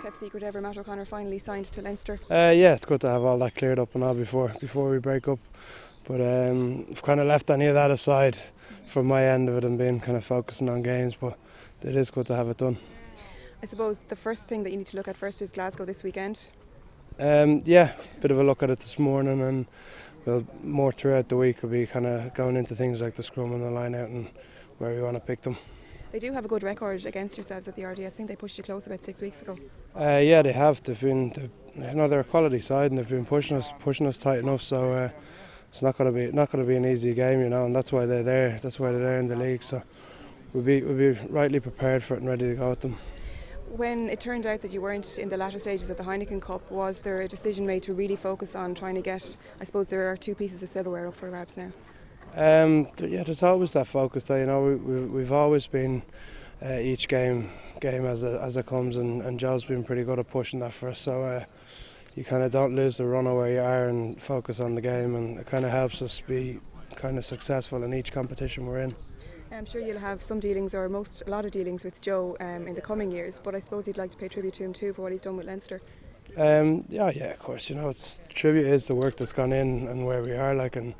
kept secret ever, Matt O'Connor finally signed to Leinster. Yeah, it's good to have all that cleared up and all before we break up. But I've kind of left any of that aside from my end of it and been kind of focusing on games. But it is good to have it done. I suppose the first thing that you need to look at first is Glasgow this weekend. Yeah, bit of a look at it this morning, and more throughout the week will be kind of going into things like the scrum and the line out and where we want to pick them. They do have a good record against yourselves at the RDS. I think they pushed you close about 6 weeks ago. Yeah, they have. They're a quality side, and they've been pushing us tight enough. So it's not going to be an easy game, and that's why they're there. That's why they're there in the league. So we'll be rightly prepared for it and ready to go at them. When it turned out that you weren't in the latter stages of the Heineken Cup, was there a decision made to really focus on trying to get, I suppose there are 2 pieces of silverware up for grabs now? Yeah, there's always that focus there. We've always been each game as it comes, and Joe's been pretty good at pushing that for us. So you kind of don't lose the run of where you are and focus on the game, and it kind of helps us be kind of successful in each competition we're in. I'm sure you'll have some dealings, or a lot of dealings with Joe in the coming years, but I suppose you'd like to pay tribute to him too for what he's done with Leinster. Yeah, of course. Tribute is the work that's gone in and where we are, and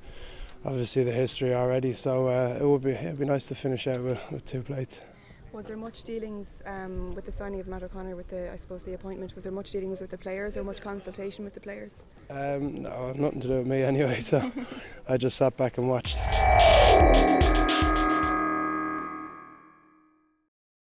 obviously the history already. So it'd be nice to finish out with 2 plates. Was there much dealings with the signing of Matt O'Connor, with the appointment? Was there much dealings with the players or much consultation with the players? No, nothing to do with me anyway. So I just sat back and watched.